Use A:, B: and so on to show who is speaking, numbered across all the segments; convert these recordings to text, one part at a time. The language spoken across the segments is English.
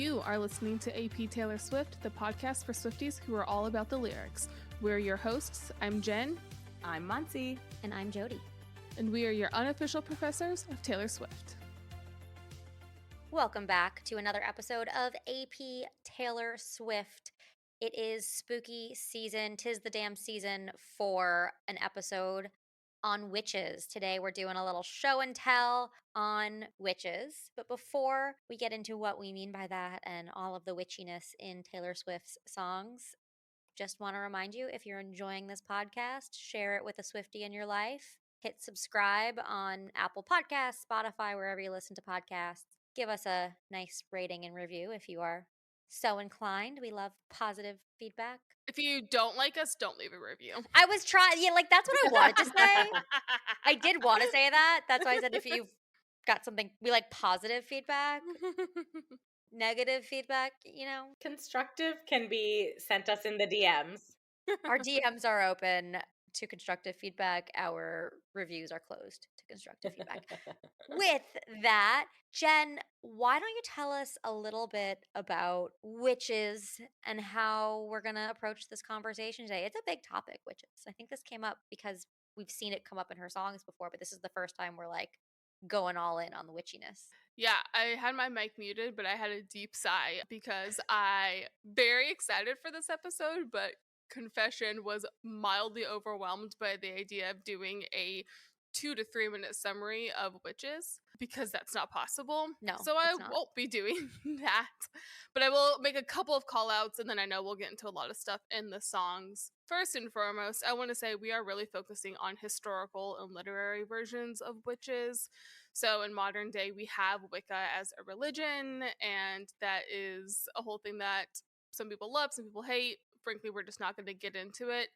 A: You are listening to AP Taylor Swift, the podcast for Swifties who are all about the lyrics. We're your hosts. I'm Jen.
B: I'm Muncie.
C: And I'm Jody.
A: And we are your unofficial professors of Taylor Swift.
C: Welcome back to another episode of AP Taylor Swift. It is spooky season. 'Tis the damn season for an episode on witches. Today we're doing a little show and tell on witches. But before we get into what we mean by that and all of the witchiness in Taylor Swift's songs, just want to remind you, if you're enjoying this podcast, share it with a Swiftie in your life. Hit subscribe on Apple Podcasts, Spotify, wherever you listen to podcasts. Give us a nice rating and review if you are so inclined. We love positive feedback.
A: If you don't like us, don't leave a review.
C: I was trying, that's what I wanted to say. I did want to say that. That's why I said if you've got something, we like positive feedback. Negative feedback,
B: Constructive can be sent us in the DMs.
C: Our DMs are open to constructive feedback. Our reviews are closed to constructive feedback. With that, Jen, why don't you tell us a little bit about witches and how we're going to approach this conversation today? It's a big topic, witches. I think this came up because we've seen it come up in her songs before, but this is the first time we're like going all in on the witchiness.
A: Yeah, I had my mic muted, but I had a deep sigh because I very excited for this episode, but confession was mildly overwhelmed by the idea of doing a 2 to 3 minute summary of witches because that's not possible.
C: No,
A: so I won't be doing that, but I will make a couple of call outs, and then I know we'll get into a lot of stuff in the songs. First and foremost, I want to say we are really focusing on historical and literary versions of witches. So in modern day, we have Wicca as a religion, and that is a whole thing that some people love, some people hate. Frankly, we're just not going to get into it.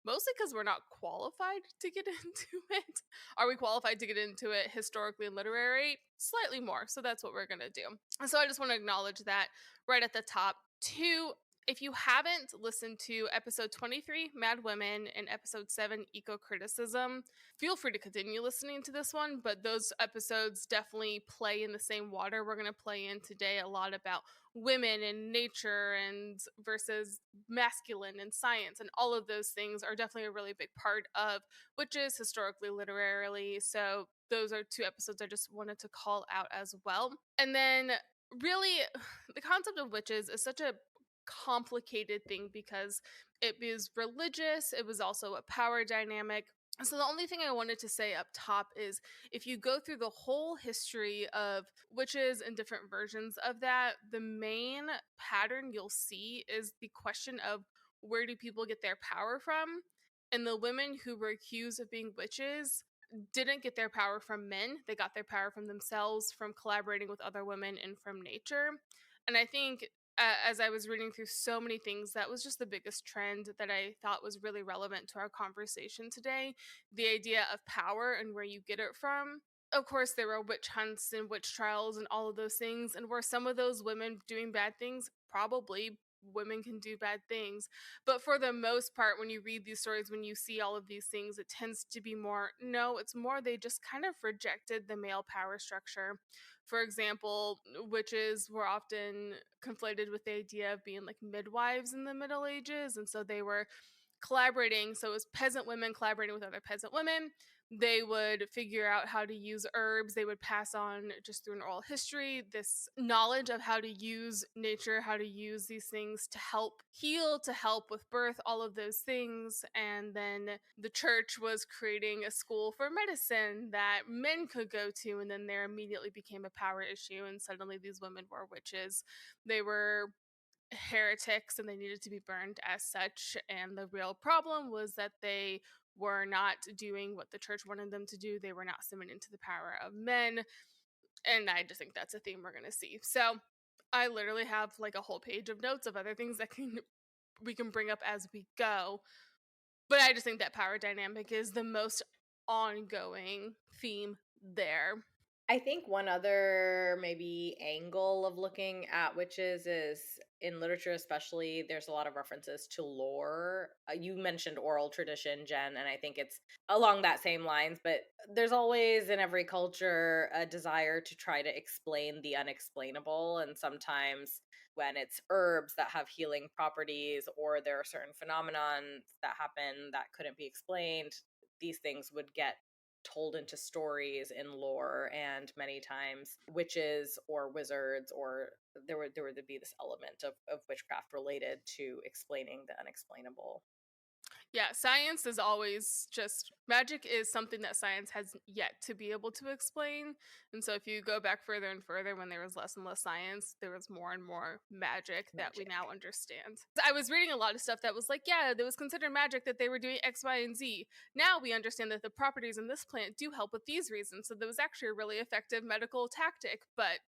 A: Mostly because we're not qualified to get into it. Are we qualified to get into it historically and literary? Slightly more. So that's what we're going to do. And so I just want to acknowledge that right at the top. 2, if you haven't listened to episode 23, Mad Women, and episode 7, Ecocriticism, feel free to continue listening to this one, but those episodes definitely play in the same water. We're going to play in today a lot about women and nature and versus masculine and science, and all of those things are definitely a really big part of witches historically, literarily. So those are 2 episodes I just wanted to call out as well. And then really the concept of witches is such a complicated thing because it was religious, it was also a power dynamic. So the only thing I wanted to say up top is if you go through the whole history of witches and different versions of that, the main pattern you'll see is the question of where do people get their power from? And the women who were accused of being witches didn't get their power from men. They got their power from themselves, from collaborating with other women, and from nature. And I think as I was reading through so many things, that was just the biggest trend that I thought was really relevant to our conversation today. The idea of power and where you get it from. Of course, there were witch hunts and witch trials and all of those things. And were some of those women doing bad things? Probably. Women can do bad things. But for the most part, when you read these stories, when you see all of these things, it tends to be more, no, it's more they just kind of rejected the male power structure. For example, witches were often conflated with the idea of being like midwives in the Middle Ages. And so they were collaborating. So it was peasant women collaborating with other peasant women. They would figure out how to use herbs. They would pass on just through an oral history this knowledge of how to use nature, how to use these things to help heal, to help with birth, all of those things. And then the church was creating a school for medicine that men could go to, and then there immediately became a power issue, and suddenly these women were witches. They were heretics and they needed to be burned as such. And the real problem was that they were not doing what the church wanted them to do. They were not submitting to the power of men. And I just think that's a theme we're going to see. So I literally have like a whole page of notes of other things that we can bring up as we go. But I just think that power dynamic is the most ongoing theme there.
B: I think one other maybe angle of looking at witches is in literature, especially, there's a lot of references to lore. You mentioned oral tradition, Jen, and I think it's along that same lines, but there's always in every culture a desire to try to explain the unexplainable. And sometimes when it's herbs that have healing properties or there are certain phenomenon that happen that couldn't be explained, these things would get told into stories in lore, and many times witches or wizards, or there would be this element of witchcraft related to explaining the unexplainable.
A: Yeah, science is always just magic is something that science has yet to be able to explain. And so if you go back further and further when there was less and less science, there was more and more magic that we now understand. I was reading a lot of stuff that was like, yeah, there was considered magic that they were doing X, Y, and Z. Now we understand that the properties in this plant do help with these reasons. So there was actually a really effective medical tactic, but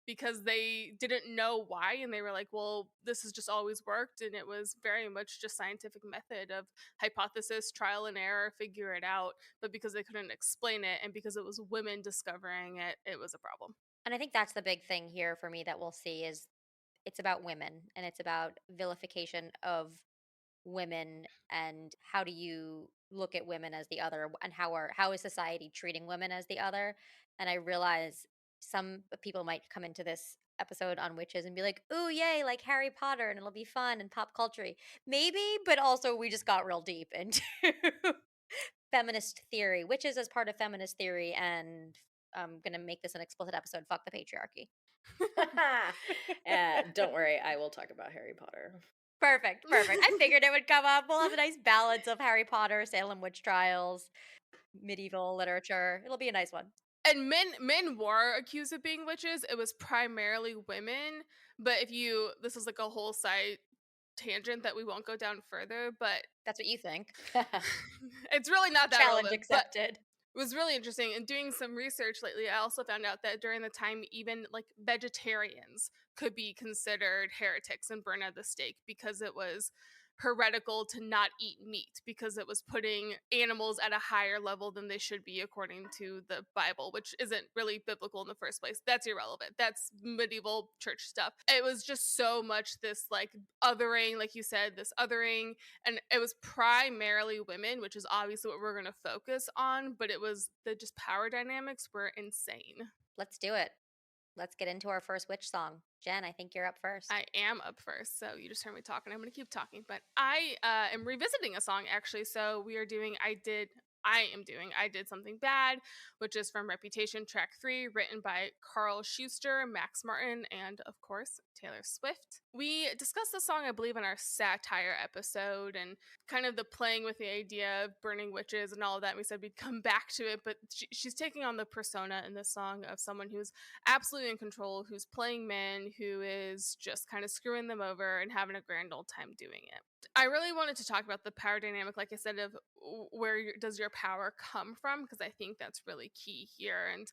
A: because they didn't know why and they were like, well, this has just always worked, and it was very much just scientific method of hypothesis, trial and error, figure it out. But because they couldn't explain it and because it was women discovering it, it was a problem.
C: And I think that's the big thing here for me that we'll see is it's about women and it's about vilification of women, and how do you look at women as the other, and how is society treating women as the other. And I realize some people might come into this episode on witches and be like, ooh, yay, like Harry Potter, and it'll be fun and pop culture, maybe, but also we just got real deep into feminist theory, witches as part of feminist theory. And I'm gonna make this an explicit episode, fuck the patriarchy.
B: Don't worry, I will talk about Harry Potter.
C: Perfect. I figured it would come up. We'll have a nice balance of Harry Potter, Salem witch trials, medieval literature. It'll be a nice one.
A: And men were accused of being witches. It was primarily women. But this is like a whole side tangent that we won't go down further, but
C: That's what you think.
A: it's really not that
C: Challenge
A: relevant,
C: accepted.
A: it was really interesting. In doing some research lately, I also found out that during the time, even like vegetarians could be considered heretics and burned at the stake because it was heretical to not eat meat, because it was putting animals at a higher level than they should be according to the Bible, which isn't really biblical in the first place. That's irrelevant. That's medieval church stuff. It was just so much this like othering, like you said, this othering, and it was primarily women, which is obviously what we're going to focus on, but it was the just power dynamics were insane.
C: Let's do it. Let's get into our first witch song. Jen, I think you're up first.
A: I am up first, so you just heard me talking. I'm going to keep talking, but I am revisiting a song actually. So we are doing I Did Something Bad, which is from Reputation, track 3, written by Carl Schuster, Max Martin, and of course, Taylor Swift. We discussed the song, I believe, in our Satire episode and kind of the playing with the idea of burning witches and all of that. And we said we'd come back to it, but she's taking on the persona in this song of someone who's absolutely in control, who's playing men, who is just kind of screwing them over and having a grand old time doing it. I really wanted to talk about the power dynamic, like I said, of does your power come from? Because I think that's really key here. And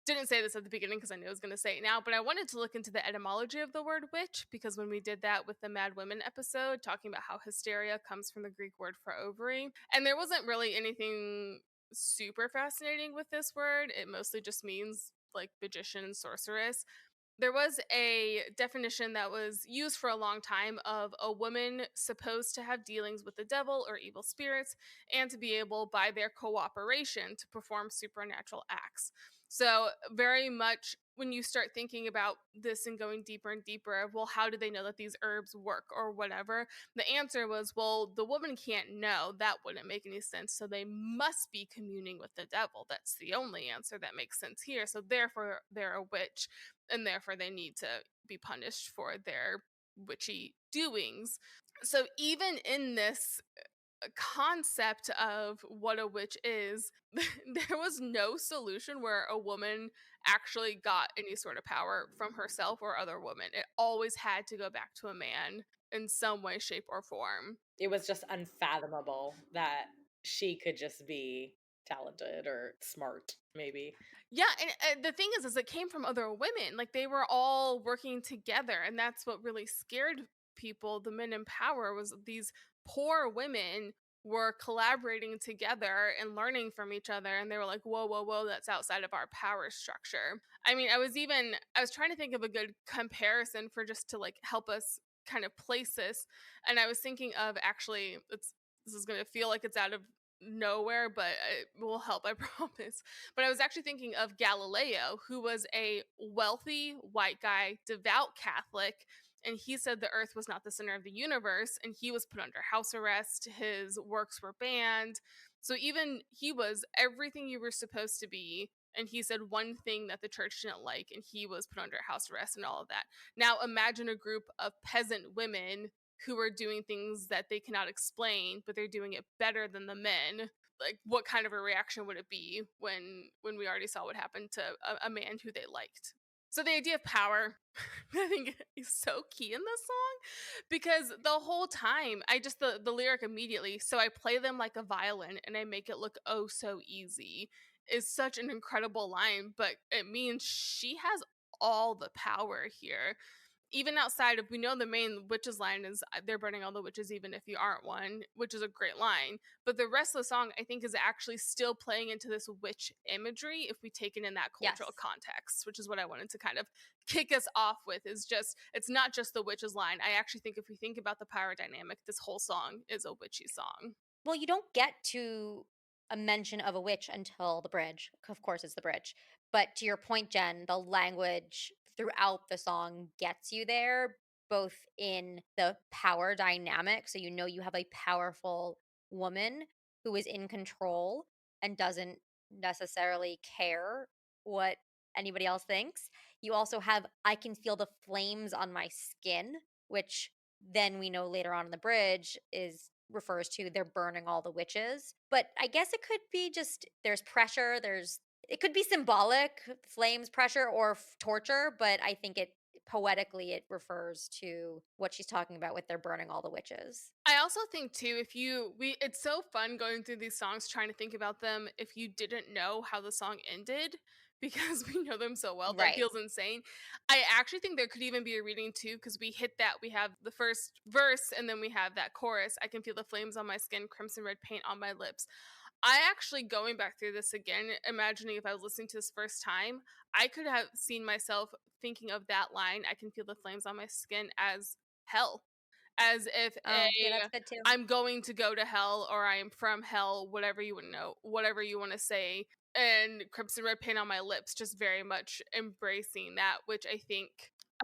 A: didn't say this at the beginning because I knew I was going to say it now, but I wanted to look into the etymology of the word witch, because when we did that with the Mad Women episode, talking about how hysteria comes from the Greek word for ovary, and there wasn't really anything super fascinating with this word. It mostly just means like magician and sorceress. There was a definition that was used for a long time of a woman supposed to have dealings with the devil or evil spirits and to be able, by their cooperation, to perform supernatural acts. So very much when you start thinking about this and going deeper and deeper, well, how do they know that these herbs work or whatever? The answer was, well, the woman can't know. That wouldn't make any sense. So they must be communing with the devil. That's the only answer that makes sense here. So therefore, they're a witch, and therefore they need to be punished for their witchy doings. So even in this concept of what a witch is, there was no solution where a woman actually got any sort of power from herself or other women. It always had to go back to a man in some way, shape, or form.
B: It was just unfathomable that she could just be talented or smart, maybe.
A: Yeah, and the thing is it came from other women. Like, they were all working together, and that's what really scared people. The men in power was these poor women were collaborating together and learning from each other, and they were like, whoa, whoa, whoa, that's outside of our power structure. I mean, I was trying to think of a good comparison for just to like help us kind of place this, and I was thinking of, actually, this is going to feel like it's out of nowhere, but it will help, I promise. But I was actually thinking of Galileo, who was a wealthy white guy, devout Catholic, and he said the earth was not the center of the universe, and he was put under house arrest. His works were banned. So even he was everything you were supposed to be, and he said one thing that the church didn't like, and he was put under house arrest and all of that. Now imagine a group of peasant women who are doing things that they cannot explain, but they're doing it better than the men. Like, what kind of a reaction would it be when we already saw what happened to a man who they liked? So the idea of power, I think, is so key in this song, because the whole time, the lyric immediately, so I play them like a violin and I make it look oh so easy, is such an incredible line, but it means she has all the power here. Even outside of, we know the main witches line is they're burning all the witches even if you aren't one, which is a great line, but the rest of the song I think is actually still playing into this witch imagery if we take it in that cultural
C: Yes.
A: context, which is what I wanted to kind of kick us off with. Is just, it's not just the witches line. I actually think if we think about the power dynamic, this whole song is a witchy song.
C: Well, you don't get to a mention of a witch until the bridge. Of course, it's the bridge. But to your point, Jen, the language throughout the song gets you there, both in the power dynamic. So you know you have a powerful woman who is in control and doesn't necessarily care what anybody else thinks. You also have, I can feel the flames on my skin, which then we know later on in the bridge is refers to they're burning all the witches. But I guess it could be just there's pressure, it could be symbolic, flames, pressure, or torture, but I think it poetically it refers to what she's talking about with they're burning all the witches.
A: I also think too, if you we it's so fun going through these songs trying to think about them if you didn't know how the song ended, because we know them so well. That
C: Right.
A: feels insane. I actually think there could even be a reading too, because we have the first verse and then we have that chorus. I can feel the flames on my skin, crimson red paint on my lips. I actually, going back through this again, imagining if I was listening to this first time, I could have seen myself thinking of that line, I can feel the flames on my skin, as hell, as if
C: Oh, yeah, that's good too.
A: I'm going to go to hell, or I am from hell, whatever you want to know, whatever you want to say. And crimson red paint on my lips, just very much embracing that, which I think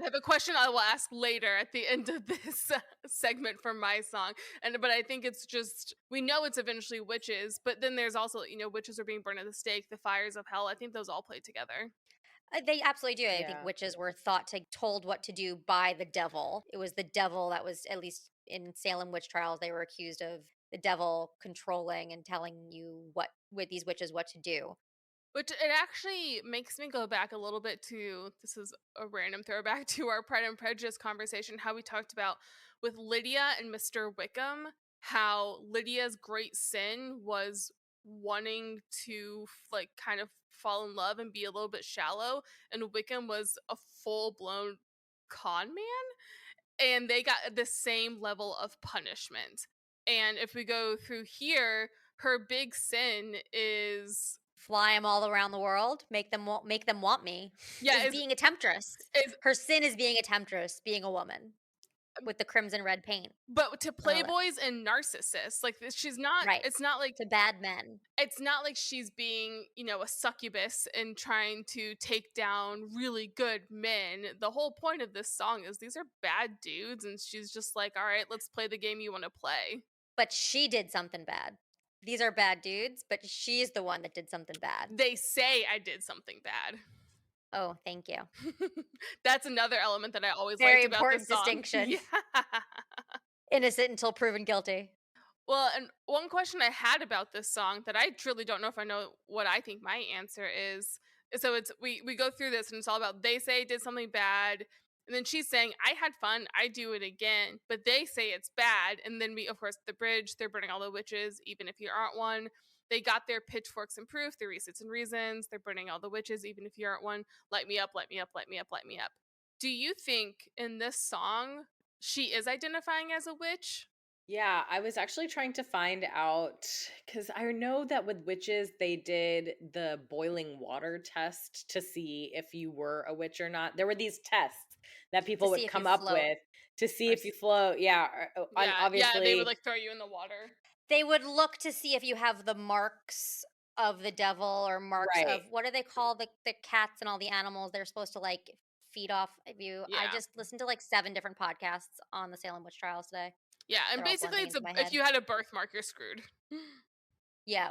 A: I have a question I will ask later at the end of this segment from my song. But I think it's just, we know it's eventually witches, but then there's also, witches are being burned at the stake, the fires of hell. I think those all play together.
C: They absolutely do. I think
B: Yeah.
C: witches were thought to told what to do by the devil. It was the devil that was, at least in Salem witch trials, they were accused of the devil controlling and telling you what with these witches what to do.
A: Which, it actually makes me go back a little bit to, this is a random throwback to our Pride and Prejudice conversation, how we talked about with Lydia and Mr. Wickham, how Lydia's great sin was wanting to like kind of fall in love and be a little bit shallow, and Wickham was a full-blown con man, and they got the same level of punishment. And if we go through here, her big sin is,
C: Fly them all around the world, make them want me.
A: yeah,
C: Is being a temptress.
A: is
C: Her sin is being a temptress, being a woman with the crimson red paint.
A: but to
C: on her lip.
A: playboys and narcissists, like she's not,
C: Right.
A: it's not like,
C: To bad men.
A: it's not like she's being, a succubus and trying to take down really good men. The whole point of this song is these are bad dudes, and she's just like, all right, let's play the game you want to play.
C: But she did something bad. These are bad dudes, but she's the one that did something bad.
A: They say I did something bad.
C: Oh, thank you.
A: That's another element that I always
C: Very
A: liked about
C: important
A: this song.
C: distinction.
A: Yeah.
C: Innocent until proven guilty.
A: Well, and one question I had about this song that I truly don't know if I know what I think my answer is. So it's, we go through this and it's all about, they say I did something bad, and then she's saying I had fun, I do it again, but they say it's bad. And then we, of course, the bridge, they're burning all the witches even if you aren't one. They got their pitchforks and proof, their receipts and reasons. They're burning all the witches even if you aren't one. Light me up, light me up, light me up, light me up. Do you think in this song she is identifying as a witch?
B: Yeah, I was actually trying to find out because I know that with witches, they did the boiling water test to see if you were a witch or not. There were these tests that
C: To
B: people
C: see
B: would
C: if you
B: come up
C: float
B: with to see
C: or
B: if you float. Yeah, and
A: Yeah, they would
B: obviously,
A: like throw you in the water.
C: they would look to see if you have the marks of the devil or marks
B: right.
C: of what do they call the cats and all the animals they're supposed to like feed off of you. I
A: Yeah.
C: just listened to like 7 different podcasts on the Salem witch trials today.
A: Yeah, and
C: They're all
A: basically
C: blending
A: it's
C: into
A: a
C: my
A: if
C: head.
A: you had a birthmark, you're screwed.
C: Yeah,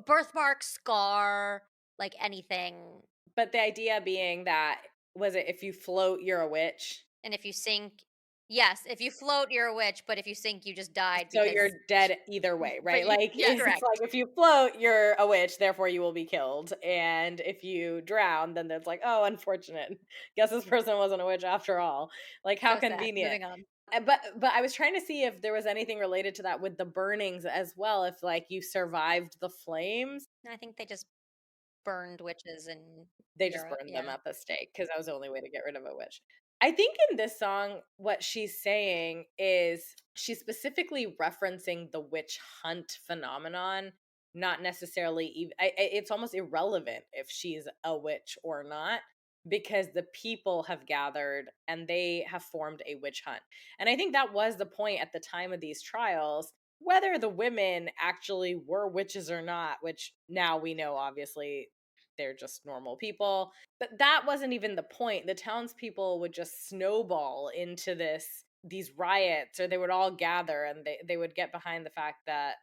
C: birthmark, scar, like anything.
B: But the idea being that was it if you float, you're a witch.
C: And if you sink, yes, if you float, you're a witch, but if you sink, you just died
B: So
C: because
B: you're dead either way,
A: But
B: right? Like
A: yes.
B: it's like
C: correct.
B: if you float, you're a witch, therefore you will be killed. And if you drown, then it's like, oh, unfortunate. Guess this person wasn't a witch after all. Like how
C: So sad.
B: convenient.
C: Moving on.
B: But I was trying to see if there was anything related to that with the burnings as well. If like you survived the flames,
C: I think they just burned witches in
B: they just
C: Europe.
B: burned them
C: Yeah.
B: at the stake because that was the only way to get rid of a witch. I think in this song, what she's saying is she's specifically referencing the witch hunt phenomenon, not necessarily even, it's almost irrelevant if she's a witch or not, because the people have gathered and they have formed a witch hunt. And I think that was the point at the time of these trials, whether the women actually were witches or not, which now we know obviously they're just normal people. But that wasn't even the point. The townspeople would just snowball into these riots, or they would all gather and they would get behind the fact that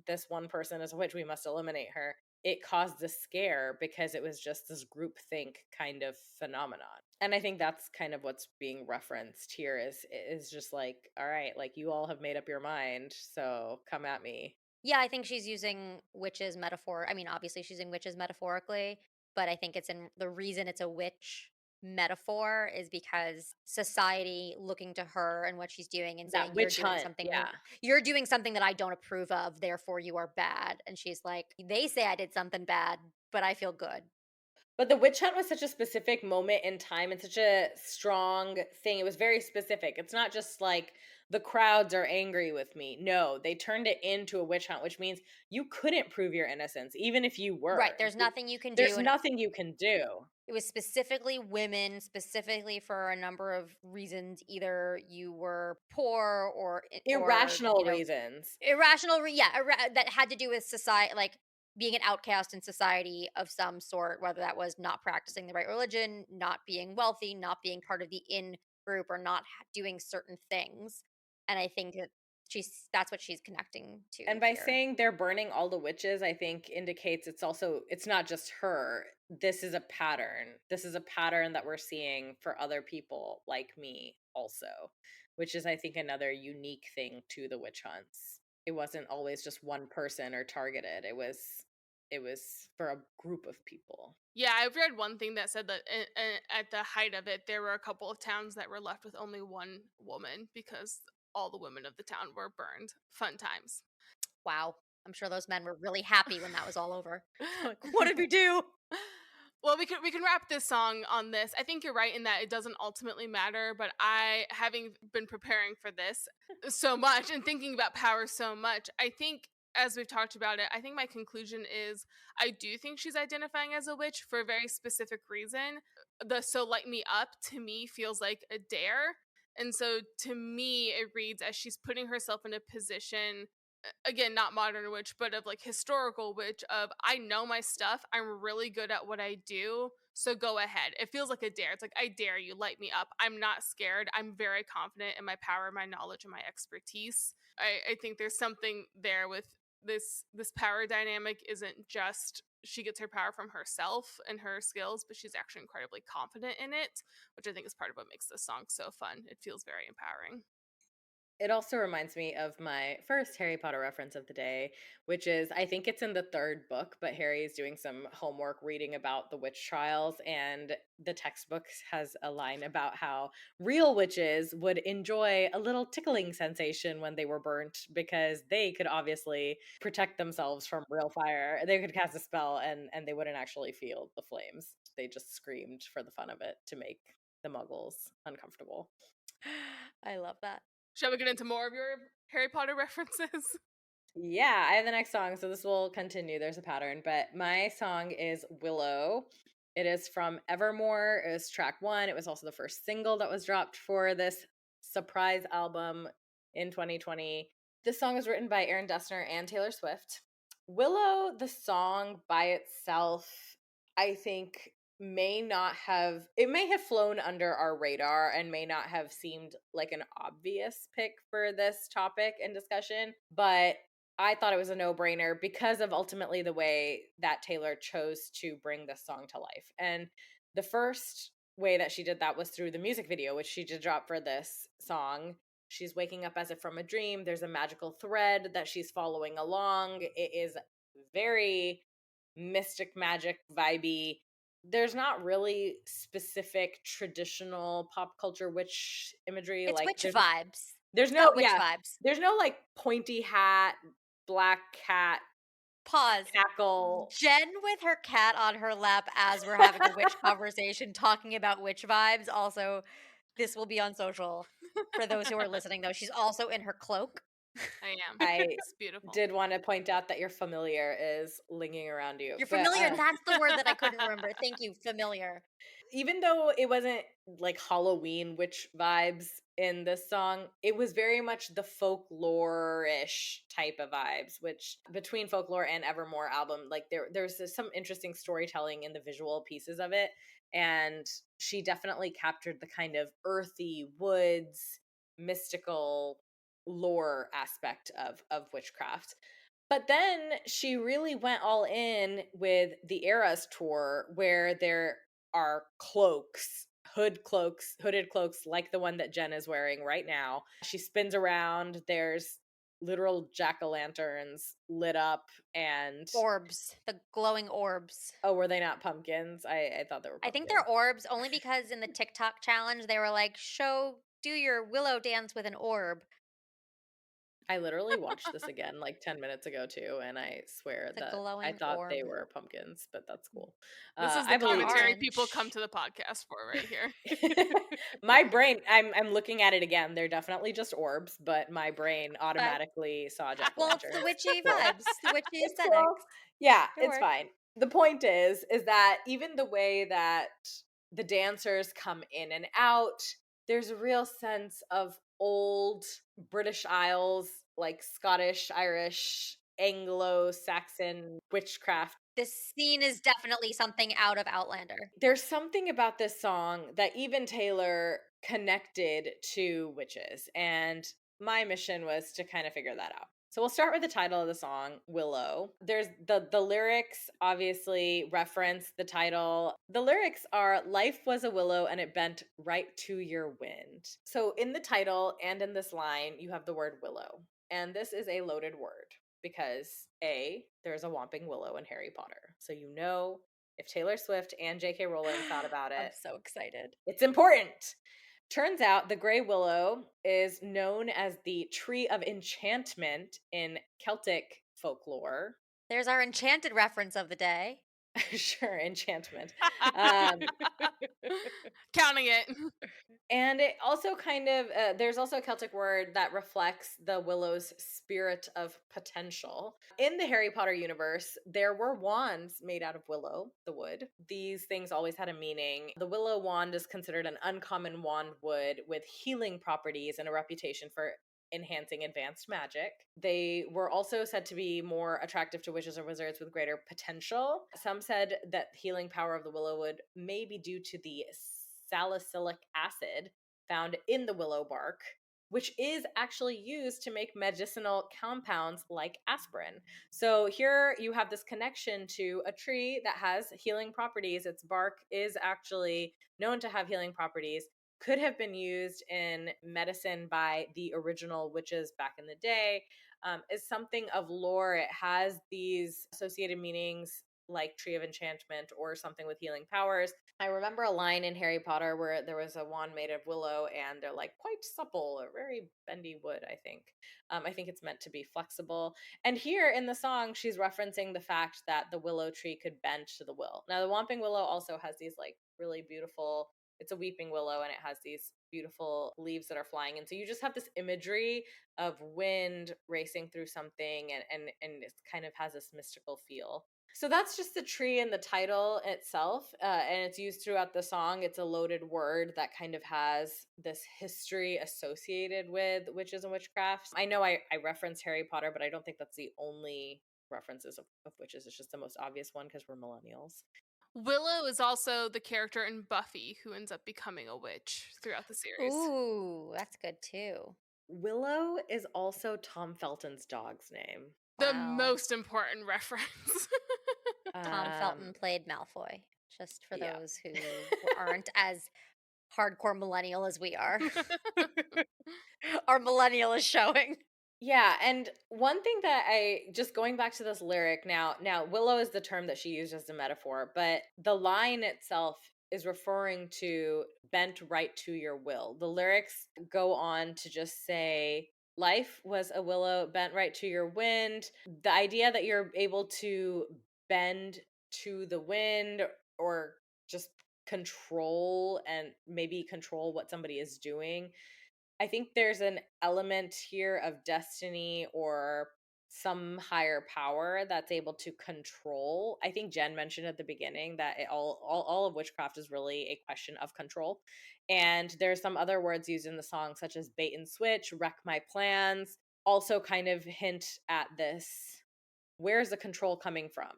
B: this one person is a witch, we must eliminate her. It caused a scare because it was just this groupthink kind of phenomenon. And I think that's kind of what's being referenced here is just like, all right, like you all have made up your mind, so come at me.
C: Yeah, I think she's using witches metaphor. I mean, obviously she's using witches metaphorically, but I think it's in the reason it's a witch metaphor is because society looking to her and what she's doing and saying
B: That witch hunt, yeah.
C: you're doing something that I don't approve of, therefore you are bad. And she's like, they say I did something bad, but I feel good.
B: But the witch hunt was such a specific moment in time and such a strong thing. It was very specific. It's not just like the crowds are angry with me. No, they turned it into a witch hunt, which means you couldn't prove your innocence, even if you
C: Right.
B: were.
C: There's nothing you can
B: There's
C: do. And
B: nothing you can do.
C: it was specifically women, specifically for a number of reasons. Either you were poor or
B: Irrational reasons.
C: irrational, that had to do with society, like being an outcast in society of some sort, whether that was not practicing the right religion, not being wealthy, not being part of the in group, or not doing certain things. And I think that that's what she's connecting to
B: And by
C: here.
B: saying they're burning all the witches, I think indicates it's not just her. This is a pattern. This is a pattern that we're seeing for other people like me also, which is I think another unique thing to the witch hunts. It wasn't always just one person or targeted. It was for a group of people.
A: Yeah, I've read one thing that said that at the height of it, there were a couple of towns that were left with only one woman because all the women of the town were burned. Fun times.
C: Wow. I'm sure those men were really happy when that was all over. Like, what did we do?
A: Well, we can wrap this song on this. I think you're right in that it doesn't ultimately matter, but I, having been preparing for this so much and thinking about power so much, I think as we've talked about it, I think my conclusion is I do think she's identifying as a witch for a very specific reason. The "so light me up" to me feels like a dare. And so to me it reads as she's putting herself in a position, again, not modern witch, but of like historical witch, of I know my stuff, I'm really good at what I do, so go ahead. It feels like a dare. It's like, I dare you, light me up. I'm not scared. I'm very confident in my power, my knowledge, and my expertise. I think there's something there with this power dynamic. Isn't just she gets her power from herself and her skills, but she's actually incredibly confident in it, which I think is part of what makes this song so fun. It feels very empowering.
B: It also reminds me of my first Harry Potter reference of the day, which is I think it's in the third book, but Harry is doing some homework reading about the witch trials, and the textbook has a line about how real witches would enjoy a little tickling sensation when they were burnt because they could obviously protect themselves from real fire. They could cast a spell and they wouldn't actually feel the flames. They just screamed for the fun of it to make the muggles uncomfortable.
C: I love that.
A: Shall we get into more of your Harry Potter references?
B: Yeah, I have the next song, so this will continue. There's a pattern, but my song is Willow. It is from Evermore. It was track 1. It was also the first single that was dropped for this surprise album in 2020. This song was written by Aaron Dessner and Taylor Swift. Willow, the song by itself, I think may have flown under our radar and may not have seemed like an obvious pick for this topic and discussion, but I thought it was a no-brainer because of ultimately the way that Taylor chose to bring this song to life. And the first way that she did that was through the music video, which she did drop for this song. She's waking up as if from a dream. There's a magical thread that she's following along. It is very mystic magic vibey. There's not really specific traditional pop culture witch imagery.
C: It's
B: like
C: witch
B: there's,
C: vibes.
B: there's
C: It's
B: no
C: got witch
B: yeah
C: vibes.
B: there's no like pointy hat, black cat,
C: Pause.
B: cackle.
C: Jen with her cat on her lap as we're having a witch conversation talking about witch vibes. Also, this will be on social for those who are listening, though. She's also in her cloak.
A: I am.
B: I
A: It's beautiful.
B: did want to point out that your familiar is lingering around you.
C: You're
B: but,
C: familiar. That's the word that I couldn't remember. Thank you, familiar.
B: Even though it wasn't like Halloween witch vibes in this song, it was very much the folklore-ish type of vibes, which between Folklore and Evermore album, like there's some interesting storytelling in the visual pieces of it. And she definitely captured the kind of earthy woods, mystical lore aspect of witchcraft. But then she really went all in with the Eras tour, where there are hooded cloaks like the one that Jen is wearing right now. She spins around. There's literal jack-o'-lanterns lit up and
C: Orbs, the glowing orbs.
B: Oh, were they not pumpkins? I thought they were
C: I
B: pumpkins.
C: think they're orbs only because in the TikTok challenge they were like, do your Willow dance with an orb.
B: I literally watched this again like 10 minutes ago too, and I swear
C: The
B: that I
C: glowing
B: thought they
C: orb.
B: were pumpkins, but that's cool.
A: This is
B: I
A: the
B: believe
A: commentary
C: orange.
A: people come to the podcast for right here.
B: My brain, I'm looking at it again. They're definitely just orbs, but my brain automatically saw jack o'
C: Well, it's the witchy vibes, the witchy
B: It's
C: aesthetic.
B: cool. Yeah,
C: It
B: it's
C: works.
B: fine. The point is that even the way that the dancers come in and out, there's a real sense of old British Isles, like Scottish, Irish, Anglo-Saxon witchcraft.
C: This scene is definitely something out of Outlander.
B: There's something about this song that even Taylor connected to witches, and my mission was to kind of figure that out. So we'll start with the title of the song, Willow. There's the lyrics obviously reference the title. The lyrics are, "Life was a willow and it bent right to your wind." So in the title and in this line, you have the word willow. And this is a loaded word because A, there's a whomping willow in Harry Potter. So you know, if Taylor Swift and J.K. Rowling thought about
C: I'm
B: it,
C: so excited.
B: it's important. Turns out the gray willow is known as the tree of enchantment in Celtic folklore.
C: There's our enchanted reference of the day.
B: Sure, enchantment.
A: Counting it.
B: And it also kind of, there's also a Celtic word that reflects the willow's spirit of potential. In the Harry Potter universe, there were wands made out of willow, the wood. These things always had a meaning. The willow wand is considered an uncommon wand wood with healing properties and a reputation for enhancing advanced magic. They were also said to be more attractive to witches or wizards with greater potential. Some said that healing power of the willow wood may be due to the salicylic acid found in the willow bark, which is actually used to make medicinal compounds like aspirin. So here you have this connection to a tree that has healing properties. Its bark is actually known to have healing properties, could have been used in medicine by the original witches back in the day, is something of lore. It has these associated meanings like tree of enchantment or something with healing powers. I remember a line in Harry Potter where there was a wand made of willow and they're like quite supple or very bendy wood, I think. I think it's meant to be flexible. And here in the song, she's referencing the fact that the willow tree could bend to the will. Now, the Whomping Willow also has these like really beautiful it's a weeping willow, and it has these beautiful leaves that are flying. And so you just have this imagery of wind racing through something, and it kind of has this mystical feel. So that's just the tree in the title itself, and it's used throughout the song. It's a loaded word that kind of has this history associated with witches and witchcraft. I know I reference Harry Potter, but I don't think that's the only references of witches. It's just the most obvious one because we're millennials.
A: Willow is also the character in Buffy who ends up becoming a witch throughout the series.
C: Ooh, that's good too.
B: Willow is also Tom Felton's dog's name.
A: The
C: Wow.
A: most important reference.
C: Tom Felton played Malfoy, just for
B: yeah.
C: those who aren't as hardcore millennial as we are. Our millennial is showing.
B: Yeah, and one thing that just going back to this lyric now Willow is the term that she used as a metaphor, but the line itself is referring to bent right to your will. The lyrics go on to just say life was a willow bent right to your wind. The idea that you're able to bend to the wind or just control and maybe control what somebody is doing. I think there's an element here of destiny or some higher power that's able to control. I think Jen mentioned at the beginning that all of witchcraft is really a question of control. And there's some other words used in the song, such as bait and switch, wreck my plans, also kind of hint at this. Where's the control coming from?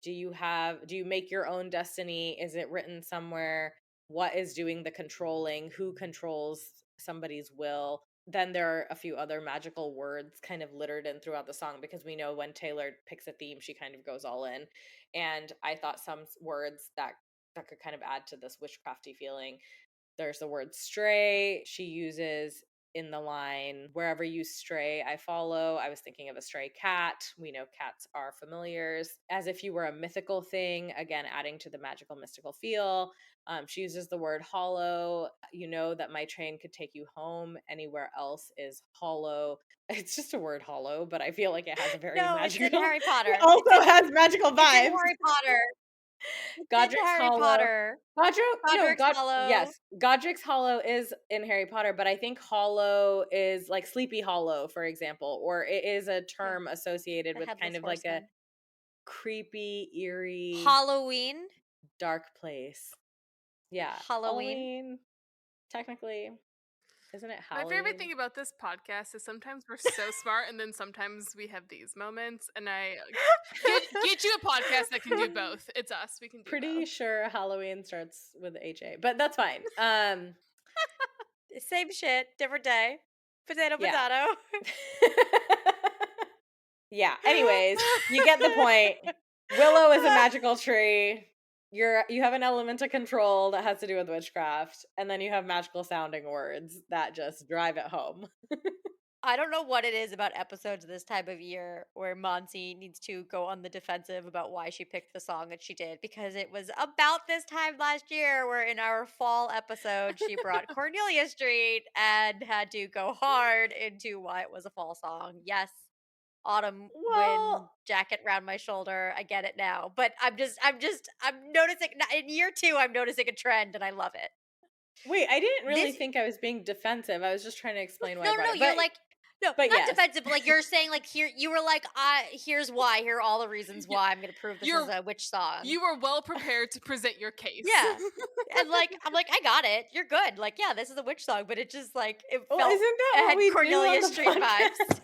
B: Do you make your own destiny? Is it written somewhere? What is doing the controlling? Who controls somebody's will? Then there are a few other magical words kind of littered in throughout the song, because we know when Taylor picks a theme, she kind of goes all in. And I thought some words that could kind of add to this witchcrafty feeling. There's the word stray. She uses in the line, wherever you stray, I follow. I was thinking of a stray cat. We know cats are familiars. As if you were a mythical thing, again, adding to the magical, mystical feel. She uses the word hollow. You know that my train could take you home. Anywhere else is hollow. It's just a word hollow, but I feel like it has a very magical.
C: It's in Harry Potter.
B: It also has magical vibes.
C: It's in Harry Potter.
B: Godric's
C: Harry
B: Hollow.
C: Potter. Godric's Hollow.
B: Yes, Godric's Hollow is in Harry Potter, but I think Hollow is like Sleepy Hollow, for example, or it is a term associated
C: The
B: with kind
C: Headless
B: of like a
C: Horseman.
B: creepy, eerie,
C: Halloween.
B: dark place. Yeah,
C: Halloween.
B: Technically, isn't it Halloween?
A: My favorite thing about this podcast is sometimes we're so smart, and then sometimes we have these moments. And I get you a podcast that can do both. It's us. We can do
B: Pretty
A: both.
B: sure Halloween starts with HA, but that's fine.
C: Same shit, different day. Potato, potato.
B: Yeah. Anyways, you get the point. Willow is a magical tree. You have an element of control that has to do with witchcraft, and then you have magical sounding words that just drive it home.
C: I don't know what it is about episodes this time of year where Monsi needs to go on the defensive about why she picked the song that she did, because it was about this time last year where in our fall episode she brought Cornelia Street and had to go hard into why it was a fall song. Yes, autumn wind jacket round my shoulder. I get it now, but I'm noticing in year 2. I'm noticing a trend and I love it.
B: Wait, I didn't really think I was being defensive. I was just trying to explain why.
C: No, you're like. No, but not defensive, but like you're saying, like here, you were like, here's why, here are all the reasons why I'm going to prove this is a witch song.
A: You were well prepared to present your case.
C: Yeah, and like I'm like, I got it. You're good. Like, yeah, this is a witch song, but it just like it felt.
B: Isn't that what we
C: Cornelia
B: do on the
C: Street
B: podcast?
C: vibes.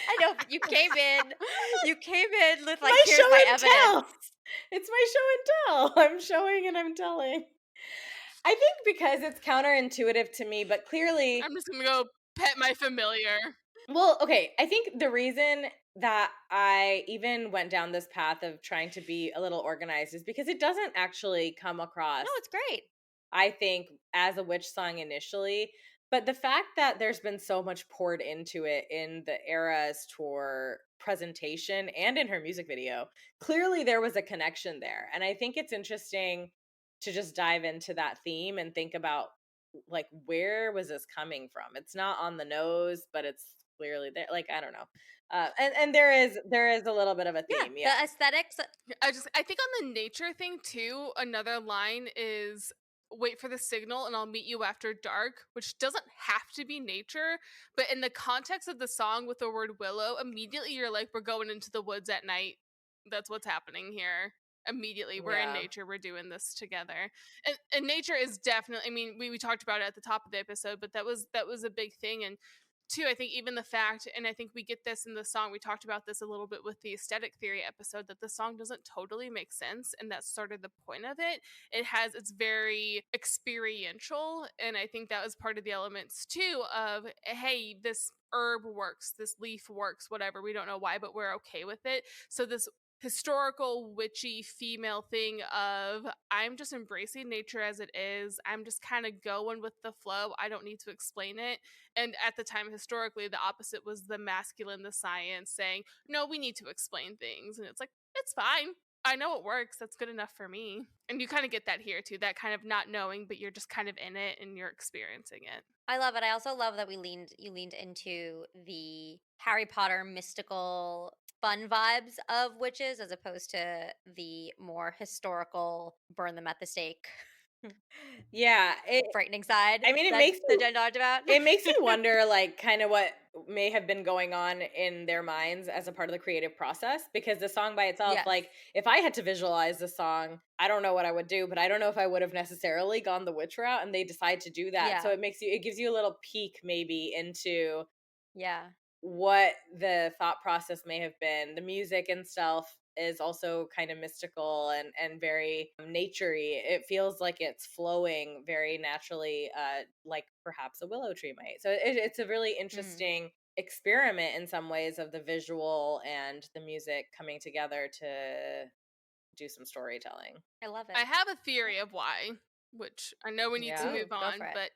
C: I know, but you came in with like,
B: my
C: here's
B: show
C: my
B: and
C: evidence.
B: tell. It's my show and tell. I'm showing and I'm telling. I think because it's counterintuitive to me, but clearly
A: I'm just gonna go pet my familiar.
B: Well, okay, I think the reason that I even went down this path of trying to be a little organized is because it doesn't actually come across.
C: No, it's great.
B: I think as a witch song initially, but the fact that there's been so much poured into it in the Eras tour presentation and in her music video, clearly there was a connection there. And I think it's interesting to just dive into that theme and think about like, where was this coming from? It's not on the nose, but it's clearly there. Like, I don't know. And there is a little bit of a theme.
C: The aesthetics.
A: I think on the nature thing too, another line is wait for the signal and I'll meet you after dark, which doesn't have to be nature, but in the context of the song with the word willow, immediately you're like, we're going into the woods at night. That's what's happening here. Immediately, we're in nature, we're doing this together. And nature is definitely, I mean, we talked about it at the top of the episode, but that was a big thing. And two, I think even the fact, and I think we get this in the song, we talked about this a little bit with the aesthetic theory episode, that the song doesn't totally make sense, and that's sort of the point of it. It's very experiential, and I think that was part of the elements too of, hey, this herb works, this leaf works, whatever, we don't know why, but we're okay with it. So this historical witchy female thing of, I'm just embracing nature as it is, I'm just kind of going with the flow, I don't need to explain it. And at the time, historically, the opposite was the masculine, the science, saying, no, we need to explain things. And it's like, it's fine, I know it works, that's good enough for me. And you kind of get that here too, that kind of not knowing, but you're just kind of in it and you're experiencing it.
C: I love it. I also love that you leaned into the Harry Potter mystical fun vibes of witches as opposed to the more historical burn them at the stake.
B: Yeah,
C: Frightening side.
B: I mean,
C: Jen talked about.
B: It makes you wonder, like, kind of what may have been going on in their minds as a part of the creative process, because the song by itself,
C: Yes.
B: like, if I had to visualize the song, I don't know what I would do, but I don't know if I would have necessarily gone the witch route, and they decide to do that.
C: Yeah.
B: So it gives you a little peek maybe into
C: Yeah.
B: what the thought process may have been. The music and stuff is also kind of mystical and very naturey. It feels like it's flowing very naturally, like perhaps a willow tree might. So it's a really interesting experiment in some ways of the visual and the music coming together to do some storytelling.
C: I love it.
A: I have a theory of why, which I know we need to move on, but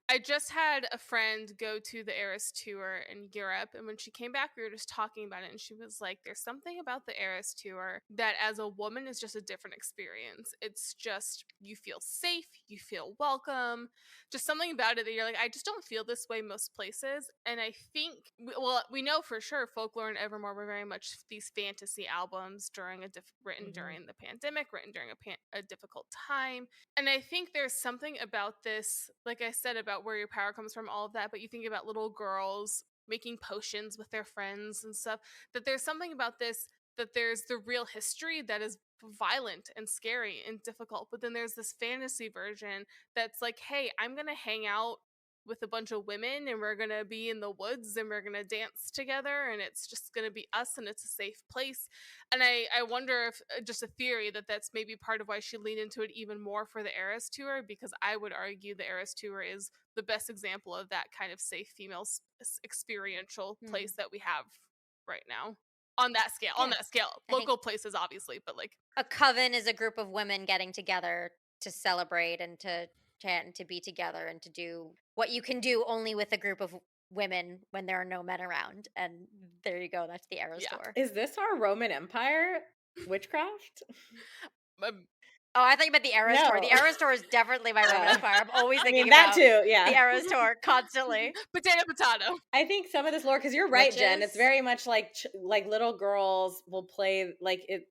A: I just had a friend go to the Eras tour in Europe, and when she came back, we were just talking about it, and she was like, there's something about the Eras tour that as a woman is just a different experience. It's just, you feel safe, you feel welcome, just something about it that you're like, I just don't feel this way most places. And I think, well, we know for sure Folklore and Evermore were very much these fantasy albums during written during the pandemic, written during a difficult time. And I think there's something about this, like I said, about where your power comes from, all of that, but you think about little girls making potions with their friends and stuff, that there's something about this, that there's the real history that is violent and scary and difficult, but then there's this fantasy version that's like, hey, I'm gonna hang out with a bunch of women and we're gonna be in the woods and we're gonna dance together and it's just gonna be us and it's a safe place. And I wonder if, just a theory, that that's maybe part of why she leaned into it even more for the Eras tour, because I would argue the Eras tour is the best example of that kind of safe female experiential place that we have right now. On that scale, local places obviously, but like
C: a coven is a group of women getting together to celebrate and to chant and to be together and to do what you can do only with a group of women when there are no men around. And there you go. That's the Eras tour.
B: Is this our Roman Empire witchcraft?
C: Oh, I thought you meant the Eras tour. The Eras tour is definitely my Roman Empire. I'm always thinking
B: that
C: about
B: too, yeah.
C: the Eras tour constantly.
A: Potato.
B: I think some of this lore, because you're right, Jen, it's very much like little girls will play, like, it.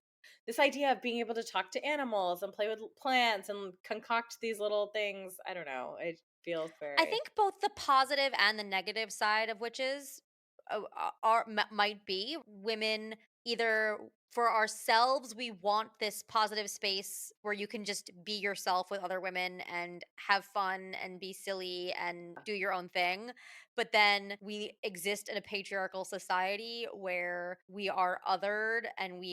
B: This idea of being able to talk to animals and play with plants and concoct these little things. I don't know. It feels very.
C: I think both the positive and the negative side of witches might be women. Either for ourselves, we want this positive space where you can just be yourself with other women and have fun and be silly and do your own thing. But then we exist in a patriarchal society where we are othered and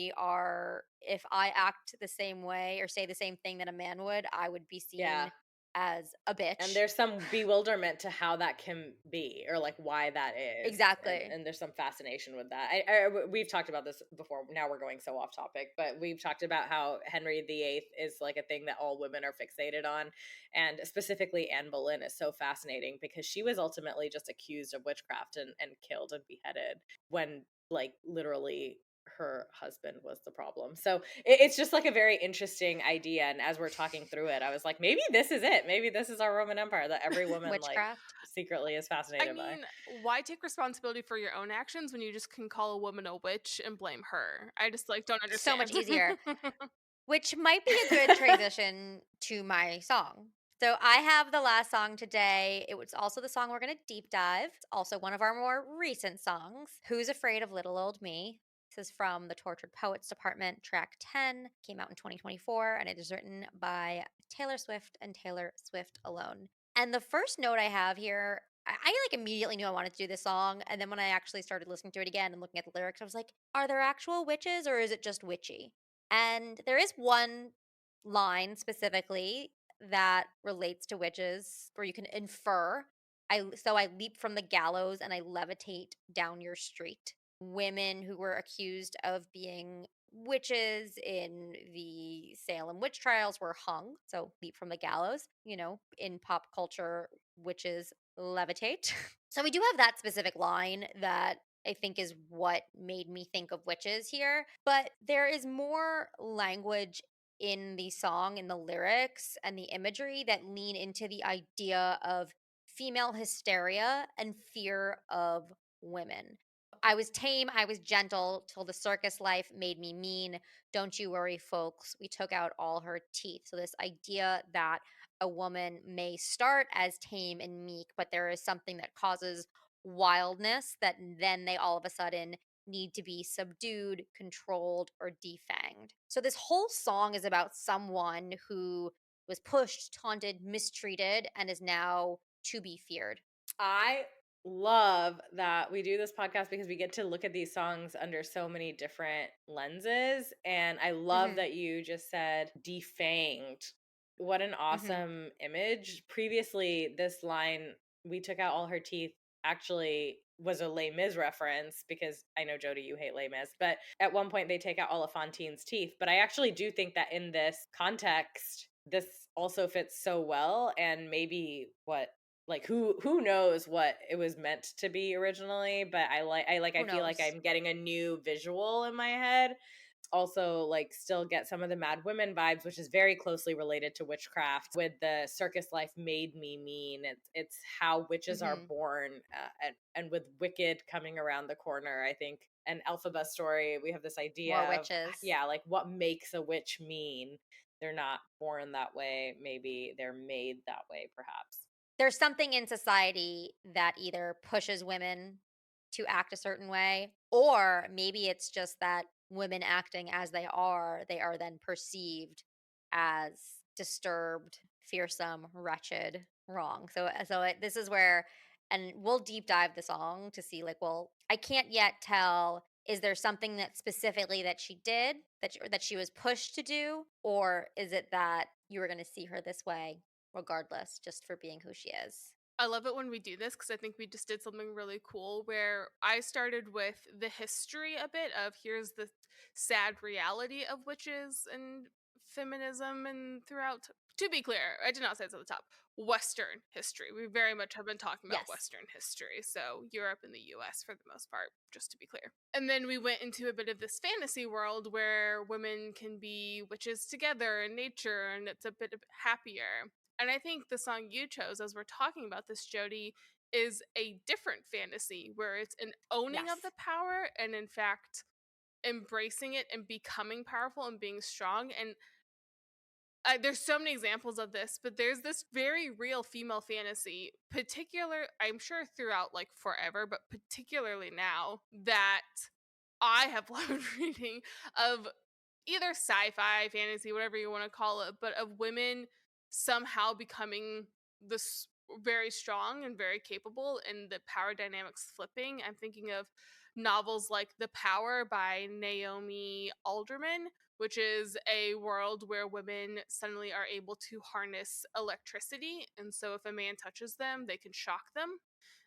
C: if I act the same way or say the same thing that a man would, I would be seen as a bitch.
B: And there's some bewilderment to how that can be, or like why that is.
C: Exactly.
B: And there's some fascination with that. We've talked about this before. Now we're going so off topic, but we've talked about how Henry VIII is like a thing that all women are fixated on. And specifically Anne Boleyn is so fascinating because she was ultimately just accused of witchcraft and killed and beheaded when, like, literally her husband was the problem. So it's just like a very interesting idea. And as we're talking through it, I was like, maybe this is it. Maybe this is our Roman Empire that every woman like secretly is fascinated by.
A: Why take responsibility for your own actions when you just can call a woman a witch and blame her? I just like don't understand.
C: So much easier. Which might be a good transition to my song. So I have the last song today. It was also the song we're going to deep dive. It's also one of our more recent songs. Who's Afraid of Little Old Me? This is from the Tortured Poets Department, track 10. Came out in 2024, and it is written by Taylor Swift and Taylor Swift alone. And the first note I have here, I like immediately knew I wanted to do this song. And then when I actually started listening to it again and looking at the lyrics, I was like, are there actual witches or is it just witchy? And there is one line specifically that relates to witches where you can infer. I leap from the gallows and I levitate down your street. Women who were accused of being witches in the Salem witch trials were hung. So leap from the gallows, in pop culture, witches levitate. So we do have that specific line that I think is what made me think of witches here. But there is more language in the song, in the lyrics, and the imagery that lean into the idea of female hysteria and fear of women. I was tame, I was gentle, till the circus life made me mean. Don't you worry, folks, we took out all her teeth. So, this idea that a woman may start as tame and meek, but there is something that causes wildness that then they all of a sudden need to be subdued, controlled, or defanged. So, this whole song is about someone who was pushed, taunted, mistreated, and is now to be feared.
B: I love that we do this podcast because we get to look at these songs under so many different lenses. And I love that you just said defanged. What an awesome image. Previously, this line, we took out all her teeth, actually was a Les Mis reference because I know, Jody, you hate Les Mis, but at one point they take out all of Fantine's teeth. But I actually do think that in this context, this also fits so well. And maybe who knows what it was meant to be originally, but I feel like I'm getting a new visual in my head. Also, still get some of the Mad Women vibes, which is very closely related to witchcraft. With the circus life made me mean, it's how witches are born, and with Wicked coming around the corner, I think an Elphaba story, we have this idea
C: More
B: of
C: witches.
B: what makes a witch mean. They're not born that way, maybe they're made that way, perhaps.
C: There's something in society that either pushes women to act a certain way, or maybe it's just that women acting as they are then perceived as disturbed, fearsome, wretched, wrong. This is where, and we'll deep dive the song to see, I can't yet tell, is there something that specifically that she did that she was pushed to do, or is it that you were going to see her this way regardless, just for being who she is?
A: I love it when we do this because I think we just did something really cool where I started with the history a bit of here's the sad reality of witches and feminism and throughout. To be clear, I did not say this at the top. Western history. We very much have been talking about Western history. So Europe and the US for the most part, just to be clear. And then we went into a bit of this fantasy world where women can be witches together in nature and it's a bit happier. And I think the song you chose, as we're talking about this, Jody, is a different fantasy where it's an owning of the power and, in fact, embracing it and becoming powerful and being strong. And there's so many examples of this, but there's this very real female fantasy, I'm sure throughout forever, but particularly now, that I have loved reading, of either sci-fi, fantasy, whatever you want to call it, but of women somehow becoming this very strong and very capable, and the power dynamics flipping. I'm thinking of novels like The Power by Naomi Alderman, which is a world where women suddenly are able to harness electricity. And so if a man touches them, they can shock them.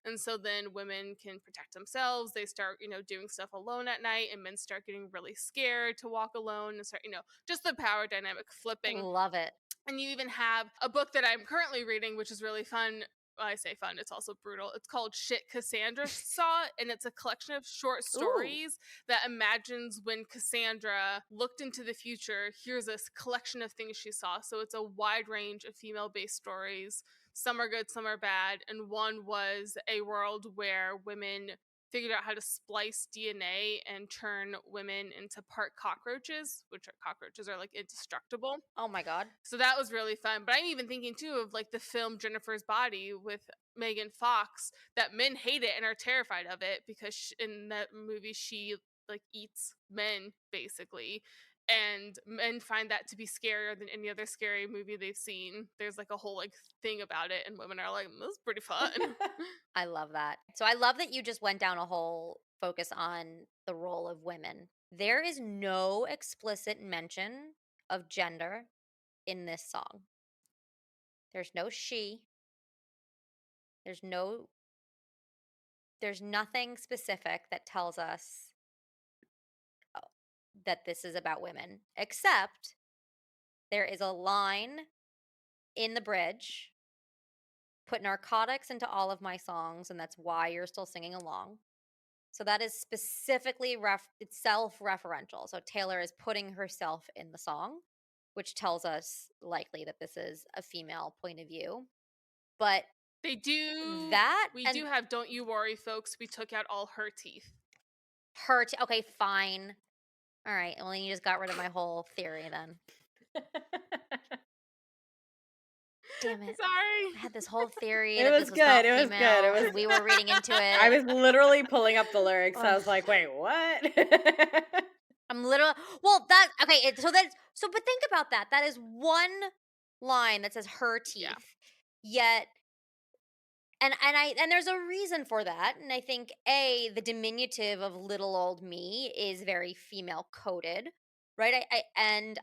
A: And so then women can protect themselves. They start, doing stuff alone at night, and men start getting really scared to walk alone and start, just the power dynamic flipping.
C: Love it.
A: And you even have a book that I'm currently reading, which is really fun. Well, I say fun, it's also brutal. It's called Shit Cassandra Saw, and it's a collection of short stories that imagines when Cassandra looked into the future, here's this collection of things she saw. So it's a wide range of female-based stories. Some are good, some are bad. And one was a world where women figured out how to splice DNA and turn women into part cockroaches, which cockroaches are like indestructible.
C: Oh my God.
A: So that was really fun. But I'm even thinking too of like the film Jennifer's Body with Megan Fox, that men hate it and are terrified of it because in that movie she like eats men basically, and men find that to be scarier than any other scary movie they've seen. There's like a whole like thing about it, and women are like, this is pretty fun.
C: I love that. So I love that you just went down a whole focus on the role of women. There is no explicit mention of gender in this song. There's no she. There's nothing specific that tells us that this is about women, except there is a line in the bridge: put narcotics into all of my songs, and that's why you're still singing along. So that is specifically it's self-referential. So Taylor is putting herself in the song, which tells us likely that this is a female point of view. But
A: we do have Don't You Worry, Folks. We took out all her teeth.
C: Okay, fine. All right. Well, you just got rid of my whole theory then. Damn it.
A: Sorry.
C: I had this whole theory.
B: It was good. It was good.
C: We were reading into it.
B: I was literally pulling up the lyrics. I was like, wait, what?
C: I'm literally, but think about that. That is one line that says her teeth. Yeah. Yet, and there's a reason for that. And I think the diminutive of little old me is very female coded, right? And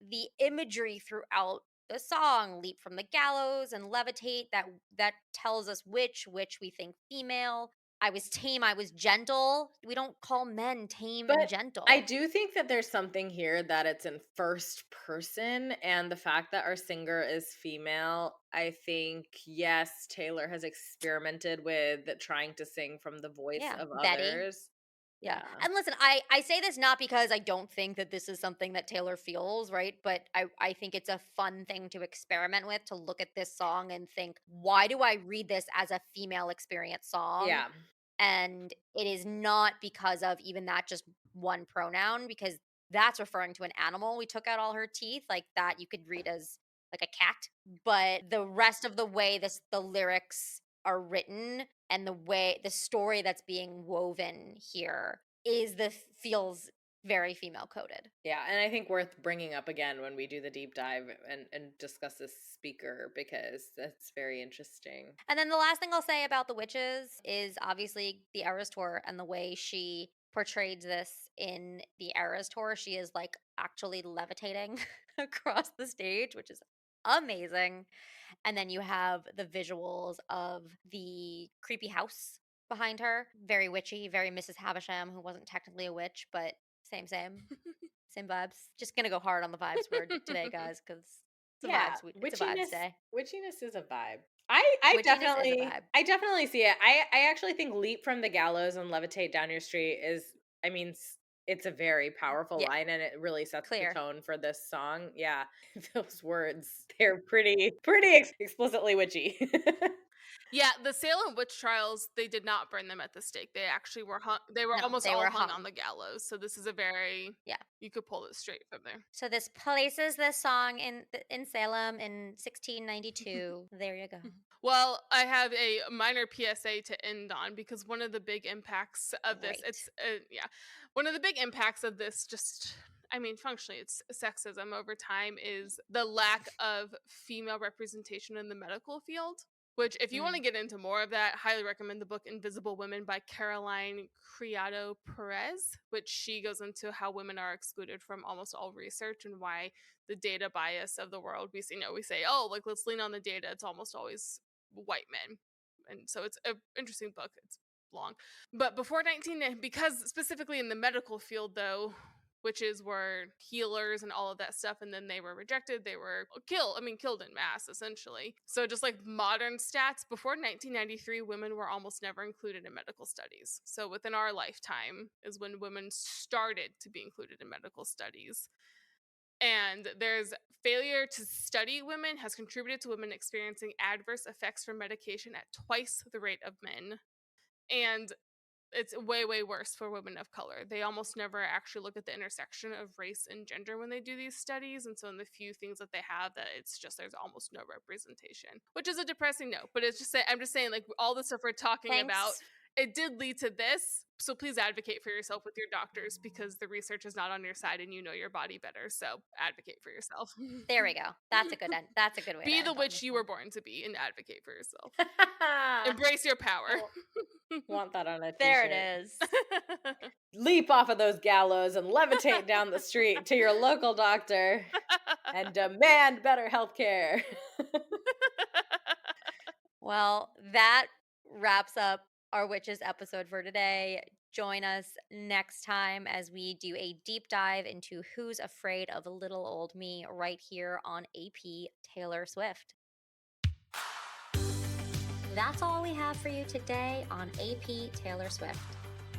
C: the imagery throughout the song, leap from the gallows and levitate, that tells us which we think female. I was tame, I was gentle. We don't call men tame and gentle.
B: I do think that there's something here that it's in first person, and the fact that our singer is female, I think, yes, Taylor has experimented with trying to sing from the voice of
C: Betty.
B: others.
C: Yeah. And listen, I say this not because I don't think that this is something that Taylor feels, right? But I think it's a fun thing to experiment with, to look at this song and think, why do I read this as a female experience song?
B: Yeah.
C: And it is not because of even that just one pronoun, because that's referring to an animal. We took out all her teeth, like that you could read as like a cat. But the rest of the way the lyrics are written and the story that's being woven here feels very female coded.
B: Yeah, and I think worth bringing up again when we do the deep dive and discuss this speaker, because that's very interesting.
C: And then the last thing I'll say about the witches is obviously the Eras Tour and the way she portrayed this in the Eras Tour. She is like actually levitating across the stage, which is amazing. And then you have the visuals of the creepy house behind her. Very witchy, very Mrs. Havisham, who wasn't technically a witch, but same vibes. Just gonna go hard on the vibes word today, guys, because it's a vibes day.
B: Witchiness is a vibe. I definitely see it. I actually think leap from the gallows and levitate down your street is, I mean, it's a very powerful line, and it really sets the tone for this song. Yeah, those words, they're pretty explicitly witchy.
A: Yeah, the Salem witch trials, they did not burn them at the stake. They actually were hung. They were almost all hung on the gallows. So this is a very you could pull it straight from there.
C: So this places this song in Salem in 1692. There you go.
A: Well, I have a minor PSA to end on, because one of the big impacts of this, one of the big impacts of this, just, I mean, functionally, it's sexism over time, is the lack of female representation in the medical field. Which, if you want to get into more of that, highly recommend the book Invisible Women by Caroline Criado Perez, which she goes into how women are excluded from almost all research and why the data bias of the world, we say, oh, like, let's lean on the data. It's almost always white men. And so it's an interesting book. It's long. But before because specifically in the medical field, though, witches were healers and all of that stuff, and then they were rejected. They were killed in mass, essentially. So just like modern stats, before 1993, women were almost never included in medical studies. So within our lifetime is when women started to be included in medical studies. And there's failure to study women has contributed to women experiencing adverse effects from medication at twice the rate of men. And it's way, way worse for women of color. They almost never actually look at the intersection of race and gender when they do these studies. And so in the few things that they have, that it's just there's almost no representation, which is a depressing note. But it's just I'm just saying, like, all the stuff we're talking about,
C: Thanks.
A: it did lead to this. So please advocate for yourself with your doctors, because the research is not on your side and you know your body better. So advocate for yourself.
C: There we go. That's a good end. That's a good way to
A: Be
C: end
A: the
C: on
A: witch
C: this
A: you
C: one.
A: were born to be and advocate for yourself. Embrace your power.
B: Want that on a t-shirt.
C: There it is.
B: Leap off of those gallows and levitate down the street to your local doctor and demand better health care.
C: Well, that wraps up our witches episode for today. Join us next time as we do a deep dive into Who's Afraid of Little Old Me right here on AP Taylor Swift. That's all we have for you today on AP Taylor Swift.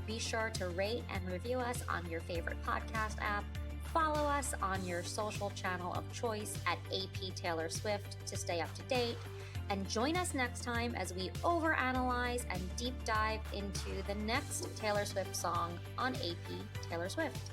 C: Be sure to rate and review us on your favorite podcast app. Follow us on your social channel of choice at AP Taylor Swift to stay up to date. And join us next time as we overanalyze and deep dive into the next Taylor Swift song on AP Taylor Swift.